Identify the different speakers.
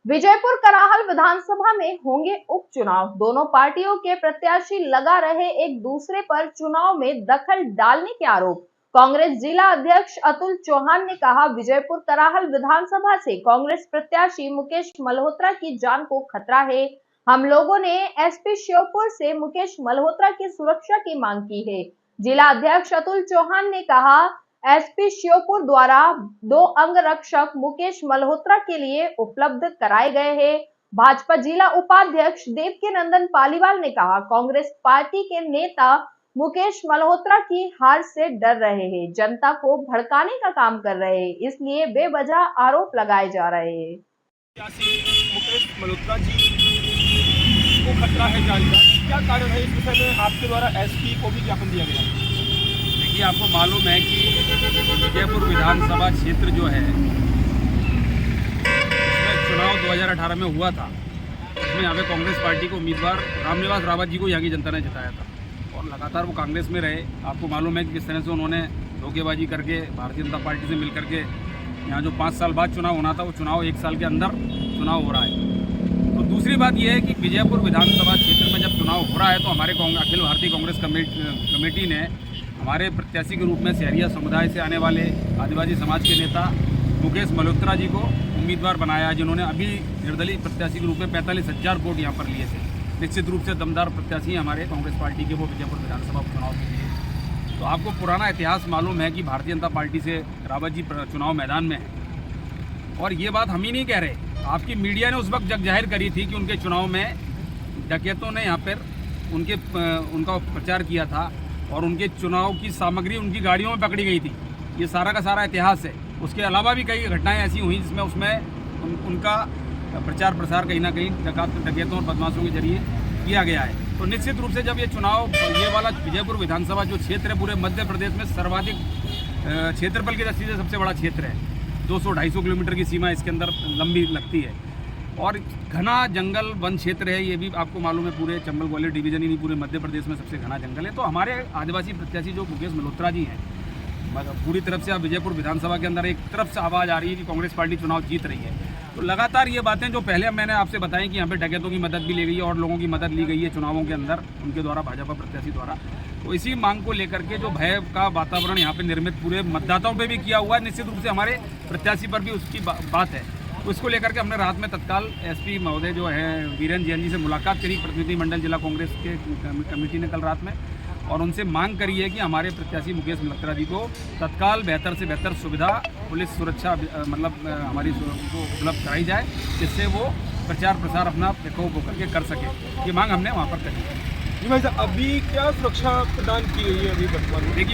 Speaker 1: विजयपुर कराहल विधानसभा में होंगे उपचुनाव। दोनों पार्टियों के प्रत्याशी लगा रहे एक दूसरे पर चुनाव में दखल डालने के आरोप। कांग्रेस जिला अध्यक्ष अतुल चौहान ने कहा, विजयपुर कराहल विधानसभा से कांग्रेस प्रत्याशी मुकेश मल्होत्रा की जान को खतरा है। हम लोगों ने एसपी श्योपुर से मुकेश मल्होत्रा की सुरक्षा की मांग की है। जिला अध्यक्ष अतुल चौहान ने कहा, एसपी श्योपुर द्वारा 2 अंगरक्षक मुकेश मल्होत्रा के लिए उपलब्ध कराए गए हैं। भाजपा जिला उपाध्यक्ष देवकीनंदन पालीवाल ने कहा, कांग्रेस पार्टी के नेता मुकेश मल्होत्रा की हार से डर रहे हैं, जनता को भड़काने का काम कर रहे हैं, इसलिए बेवजह आरोप लगाए जा रहे हैं।
Speaker 2: मुकेश मल्होत्रा जी को खतरा है जान का, क्या कारण है? इस विषय में आपके द्वारा एसपी को भी ज्ञापन दिया गया।
Speaker 3: देखिए, आपको मालूम है कि विजयपुर विधानसभा क्षेत्र जो है उसमें चुनाव 2018 में हुआ था। उसमें यहाँ पे कांग्रेस पार्टी को उम्मीदवार रामनिवास रावत जी को यहाँ की जनता ने जिताया था और लगातार वो कांग्रेस में रहे। आपको मालूम है कि किस तरह से उन्होंने धोखेबाजी करके भारतीय जनता पार्टी से मिल करके यहाँ जो 5 साल बाद चुनाव होना था वो चुनाव 1 साल के अंदर चुनाव हो रहा है। तो दूसरी बात यह है कि विजयपुर विधानसभा क्षेत्र में जब चुनाव हो रहा है तो हमारे अखिल भारतीय कांग्रेस कमेटी ने हमारे प्रत्याशी के रूप में शहरिया समुदाय से आने वाले आदिवासी समाज के नेता मुकेश मल्होत्रा जी को उम्मीदवार बनाया, जिन्होंने अभी निर्दलीय प्रत्याशी के रूप में 45,000 वोट यहाँ पर लिए थे। निश्चित रूप से दमदार प्रत्याशी हमारे कांग्रेस पार्टी के वो विजयपुर विधानसभा चुनाव के लिए। तो आपको पुराना इतिहास मालूम है कि भारतीय जनता पार्टी से रावत जी चुनाव मैदान में है और ये बात हम ही नहीं कह रहे, आपकी मीडिया ने उस वक्त जग जाहिर करी थी कि उनके चुनाव में डकैतों ने यहाँ पर उनका प्रचार किया था और उनके चुनाव की सामग्री उनकी गाड़ियों में पकड़ी गई थी। ये सारा का सारा इतिहास है। उसके अलावा भी कई घटनाएं ऐसी हुई जिसमें उनका प्रचार प्रसार कहीं ना कहीं डकैतों और बदमाशों के जरिए किया गया है। तो निश्चित रूप से जब ये चुनाव, ये वाला विजयपुर विधानसभा जो क्षेत्र है पूरे मध्य प्रदेश में सर्वाधिक क्षेत्रफल की दृष्टि से सबसे बड़ा क्षेत्र है। 200-250 किलोमीटर की सीमा इसके अंदर लंबी लगती है और घना जंगल वन क्षेत्र है। ये भी आपको मालूम है, पूरे चंबल ग्वालियर डिवीजन ही नहीं पूरे मध्य प्रदेश में सबसे घना जंगल है। तो हमारे आदिवासी प्रत्याशी जो मुकेश मल्होत्रा जी हैं, पूरी तरफ से आप विजयपुर विधानसभा के अंदर एक तरफ से आवाज़ आ रही है कि कांग्रेस पार्टी चुनाव जीत रही है। तो लगातार ये बातें जो पहले मैंने आपसे बताई कि यहाँ पे डकैतों की मदद भी ली गई है और लोगों की मदद ली गई है चुनावों के अंदर उनके द्वारा, भाजपा प्रत्याशी द्वारा। तो इसी मांग को लेकर के जो भय का वातावरण यहाँ पे निर्मित पूरे मतदाताओं पे भी किया हुआ है, निश्चित रूप से हमारे प्रत्याशी पर भी उसकी बात है। तो इसको लेकर के हमने रात में तत्काल एसपी महोदय जो है वीरेंद्र जैन जी से मुलाकात करी, प्रतिनिधिमंडल जिला कांग्रेस के कमेटी ने कल रात में, और उनसे मांग करी है कि हमारे प्रत्याशी मुकेश मल्होत्रा जी को तत्काल बेहतर से बेहतर सुविधा, पुलिस सुरक्षा हमारी उनको उपलब्ध कराई जाए, जिससे वो प्रचार प्रसार अपना प्रकोप होकर के कर सके। ये मांग हमने वहाँ पर करी है।
Speaker 2: जी भाई साहब, अभी क्या सुरक्षा प्रदान की गई है अभी वर्तमान में?
Speaker 3: देखिए,